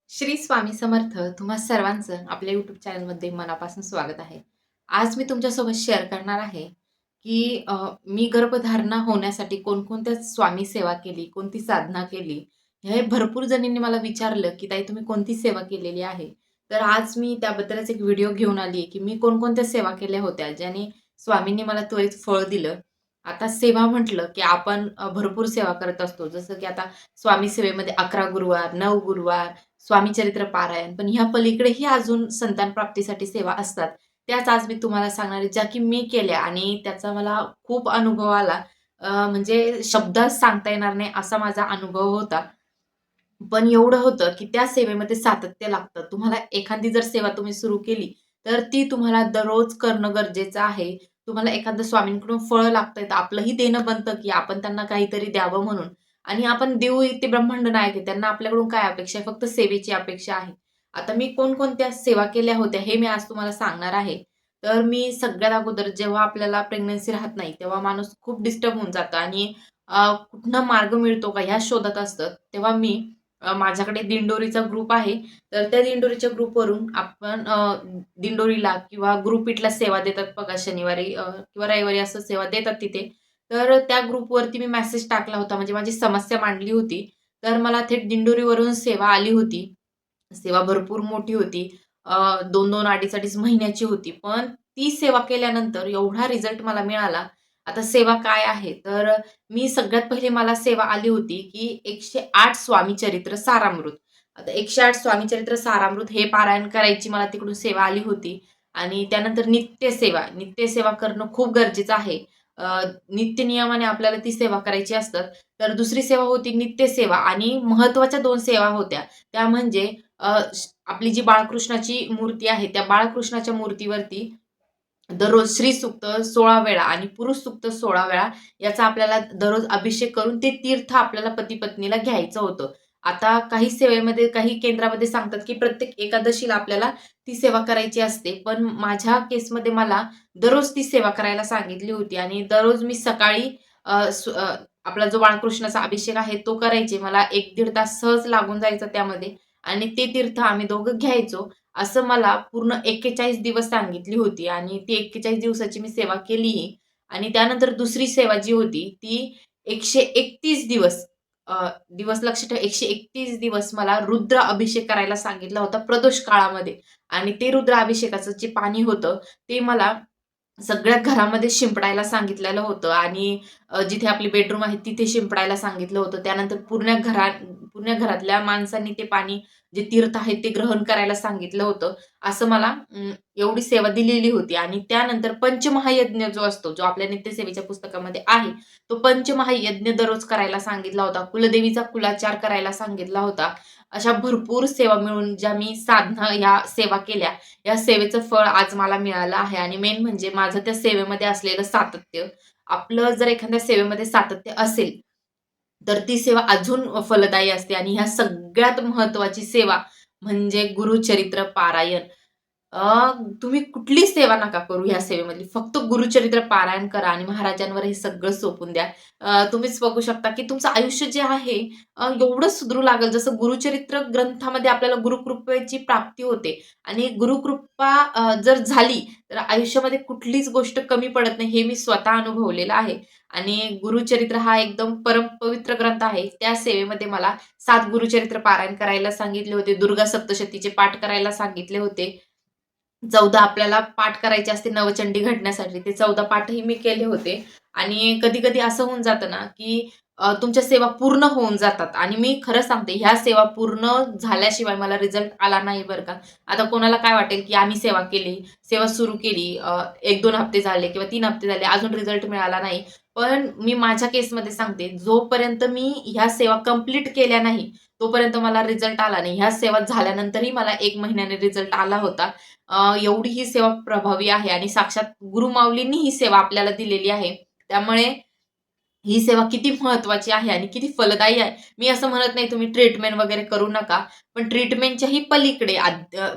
श्री स्वामी समर्थ तुम्हा सर्वांचं आपल्या यूट्यूब चॅनलमध्ये मनापासून स्वागत आहे. आज मी तुमच्यासोबत शेअर करणार आहे, की मी गर्भधारणा होण्यासाठी कोणकोणत्या स्वामी सेवा केली, कोणती साधना केली. हे भरपूर जणींनी मला विचारलं, की ताई तुम्ही कोणती सेवा केलेली आहे? तर आज मी त्याबद्दलच एक व्हिडिओ घेऊन आली की मी कोणकोणत्या सेवा केल्या होत्या, ज्याने स्वामींनी मला त्वरित फळ दिलं. आता सेवा म्हटलं, की आपण भरपूर सेवा करत असतो. जसं की आता स्वामी सेवेमध्ये 11 गुरुवार, 9 गुरुवार, स्वामी चरित्र पारायण. पण ह्या पलीकडेही अजून संतान प्राप्तीसाठी सेवा असतात. त्याच आज मी तुम्हाला सांगणार आहे, ज्या की मी केल्या आणि त्याचा मला खूप अनुभव आला. म्हणजे शब्दात सांगता येणार नाही असा माझा अनुभव होता. पण एवढं होतं, की त्या सेवेमध्ये सातत्य लागतं. तुम्हाला एखादी जर सेवा तुम्ही सुरू केली, तर ती तुम्हाला दररोज करणं गरजेचं आहे. तुम्हाला एखादं स्वामींकडून फळ लागतंय, तर आपलंही देणं बनतं, की आपण त्यांना काहीतरी द्यावं म्हणून. आणि आपण देऊ ते ब्रह्मांड नायक आहे. त्यांना आपल्याकडून काय अपेक्षा आहे? फक्त सेवेची अपेक्षा आहे. आता मी कोणकोणत्या सेवा केल्या होत्या, हे मी आज तुम्हाला सांगणार आहे. तर मी सगळ्यात अगोदर जेव्हा आपल्याला प्रेग्नन्सी राहत नाही, तेव्हा माणूस खूप डिस्टर्ब होऊन जातं आणि कुठनं मार्ग मिळतो का ह्या शोधात असतं. तेव्हा मी माझ्याकडे दिंडोरीचा ग्रुप आहे. तर त्या दिंडोरीच्या ग्रुपवरून आपण दिंडोरीला किंवा गुरुपीठला सेवा देतात बघा शनिवारी किंवा रविवारी असं सेवा देतात तिथे. तर त्या ग्रुपवरती मी मेसेज टाकला होता म्हणजे माझी समस्या मांडली होती. तर मला थेट दिंडोरीवरून सेवा आली होती. सेवा भरपूर मोठी होती. 2-2, अडीच-अडीच महिन्याची होती. पण ती सेवा केल्यानंतर एवढा रिझल्ट मला मिळाला. आता सेवा काय आहे? तर मी सगळ्यात पहिले मला सेवा आली होती, की 108 स्वामीचरित्र सारामृत. आता 108 स्वामीचरित्र सारामृत हे पारायण करायची मला तिकडून सेवा आली होती आणि त्यानंतर नित्यसेवा. नित्यसेवा करणं खूप गरजेचं आहे. नित्य नियमाने आपल्याला ती सेवा करायची असतात. तर दुसरी सेवा होती नित्यसेवा आणि महत्त्वाच्या 2 सेवा होत्या. त्या म्हणजे आपली जी बाळकृष्णाची मूर्ती आहे, त्या बाळकृष्णाच्या मूर्तीवरती दररोज श्री सूक्त 16 वेळा आणि पुरुष सूक्त 16 वेळा याचा आपल्याला दररोज अभिषेक करून ते तीर्थ आपल्याला पती-पत्नीला घ्यायचं होतं. आता काही सेवेमध्ये, काही केंद्रामध्ये सांगतात, की प्रत्येक एकादशीला आपल्याला ती सेवा करायची असते. पण माझ्या केसमध्ये मला दररोज ती सेवा करायला सांगितली होती आणि दररोज मी सकाळी आपला जो बाळकृष्णाचा अभिषेक आहे तो करायचे. मला 1-1.5 तास सहज लागून जायचा त्यामध्ये आणि ते तीर्थ आम्ही दोघं घ्यायचो. असं मला पूर्ण 41 दिवस सांगितली होती आणि ती 41 दिवसाची मी सेवा केलीही आणि त्यानंतर दुसरी सेवा जी होती ती 131 दिवस दिवस लक्षात ठेवा 131 दिवस मला रुद्र अभिषेक करायला सांगितला होता प्रदोष काळामध्ये आणि ते रुद्र अभिषेकाचं जे पाणी होतं ते मला सगळ्या घरामध्ये शिंपडायला सांगितलेलं होतं आणि जिथे आपली बेडरूम आहे तिथे शिंपडायला सांगितलं होतं. त्यानंतर पूर्ण घरातल्या माणसांनी ते पाणी जे तीर्थ आहे ते ग्रहण करायला सांगितलं होतं. असं मला एवढी सेवा दिलेली होती आणि त्यानंतर पंचमहायज्ञ जो असतो, जो आपल्या नित्यसेवेच्या पुस्तकामध्ये आहे, तो पंचमहायज्ञ दररोज करायला सांगितला होता. कुलदेवीचा कुलाचार करायला सांगितला होता. अशा भरपूर सेवा मिळून ज्या मी साधना ह्या सेवा केल्या, या सेवेचं फळ आज मला मिळालं आहे आणि मेन म्हणजे माझं त्या सेवेमध्ये असलेलं सातत्य. आपलं जर एखाद्या सेवेमध्ये सातत्य असेल, तर ती सेवा अजून फलदायी असते आणि ह्या सगळ्यात महत्त्वाची सेवा म्हणजे गुरुचरित्र पारायण. तुम्ही कुठलीच सेवा नका करू ह्या सेवेमधली. फक्त गुरुचरित्र पारायण करा आणि महाराजांवर हे सगळं सोपवून द्या. तुम्हीच बघू शकता, की तुमचं आयुष्य जे आहे एवढं सुधरू लागेल. जसं गुरुचरित्र ग्रंथामध्ये आपल्याला गुरुकृपेची प्राप्ती होते आणि गुरुकृपा जर झाली, तर आयुष्यामध्ये कुठलीच गोष्ट कमी पडत नाही, हे मी स्वतः अनुभवलेलं आहे. आणि गुरुचरित्र हा एकदम परमपवित्र ग्रंथ आहे. त्या सेवेमध्ये मला 7 गुरुचरित्र पारायण करायला सांगितले होते. दुर्गा सप्तशतीचे पाठ करायला सांगितले होते. 14 आपल्याला पाठ करायचे असते नवचंडी घडण्यासाठी. ते 14 पाठही मी केले होते. आणि कधी-कधी असं होऊन जातं ना, की तुमच्या सेवा पूर्ण होऊन जातात आणि मी खरं सांगते ह्या सेवा पूर्ण झाल्याशिवाय मला रिझल्ट आला नाही बरं का. आता कोणाला काय वाटेल, की आम्ही सेवा केली, सेवा सुरू केली 1-2 हप्ते झाले किंवा 3 हप्ते झाले, अजून रिझल्ट मिळाला नाही. पण मी माझ्या केसमध्ये सांगते, जोपर्यंत मी ह्या सेवा कंप्लीट केल्या नाही, तोपर्यंत मला रिझल्ट आला नाही. ह्या सेवा झाल्यानंतरही मला 1 महिन्याने रिझल्ट आला होता. एवढी ही सेवा प्रभावी आहे आणि साक्षात गुरुमाऊलींनी ही सेवा आपल्याला दिलेली आहे. त्यामुळे ही सेवा किती महत्त्वाची आहे आणि किती फलदायी आहे. मी असं म्हणत नाही तुम्ही ट्रीटमेंट वगैरे करू नका. पण ट्रीटमेंटच्याही पलीकडे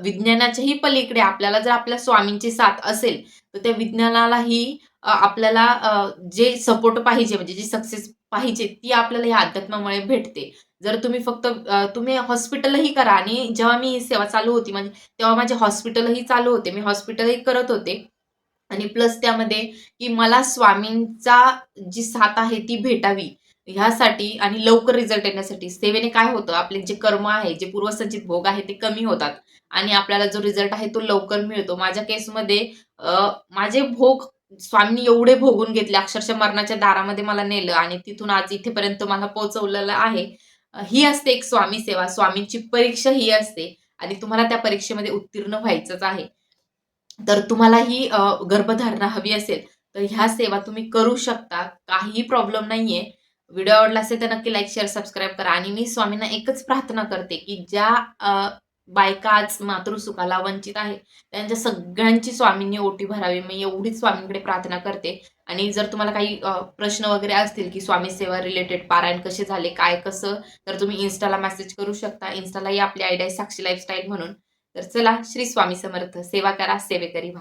विज्ञानाच्याही पलीकडे आपल्याला जर आपल्या स्वामींची साथ असेल, तर त्या विज्ञानालाही आपल्याला जे सपोर्ट पाहिजे म्हणजे जी सक्सेस पाहिजे ती आपल्याला या अध्यात्मामुळे भेटते. जर तुम्ही फक्त तुम्ही हॉस्पिटलही करा आणि जेव्हा मी ही सेवा चालू होती म्हणजे तेव्हा माझे हॉस्पिटलही चालू होते. मी हॉस्पिटलही करत होते. आणि प्लस त्यामध्ये की मला स्वामींचा जी साथ आहे ती भेटावी ह्यासाठी आणि लवकर रिझल्ट येण्यासाठी सेवेने काय होतं आपले जे कर्म आहे, जे पूर्वसंचित भोग आहे ते कमी होतात आणि आपल्याला जो रिझल्ट आहे तो लवकर मिळतो. माझ्या केसमध्ये माझे भोग स्वामींनी एवढे भोगून घेतले, अक्षरशः मरणाच्या दारामध्ये मला नेलं आणि तिथून आज इथेपर्यंत मला पोहोचवलेलं आहे. ही असते एक स्वामी सेवा. स्वामींची परीक्षा ही असते आणि तुम्हाला त्या परीक्षेमध्ये उत्तीर्ण व्हायचंच आहे. तर तुम्हाला ही गर्भधारणा हवी असेल, तर ह्या सेवा तुम्ही करू शकता. काहीही प्रॉब्लेम नाहीये. व्हिडिओ आवडला असेल तर नक्की लाईक, शेअर, सबस्क्राईब करा आणि मी स्वामींना एकच प्रार्थना करते, की ज्या बायका आज मातृसुखाला वंचित आहेत, त्यांच्या सगळ्यांची स्वामींनी ओटी भरावी. मी एवढीच स्वामींकडे प्रार्थना करते आणि जर तुम्हाला काही प्रश्न वगैरे असतील, की स्वामी सेवा रिलेटेड पारायण कसे झाले, काय कसं, तर तुम्ही Instaला मेसेज करू शकता. Instaलाही आपली आयडी आहे साक्षी लाईफस्टाईल म्हणून. तर चला, श्री स्वामी समर्थ. सेवा करा, सेवेकरी व्हा.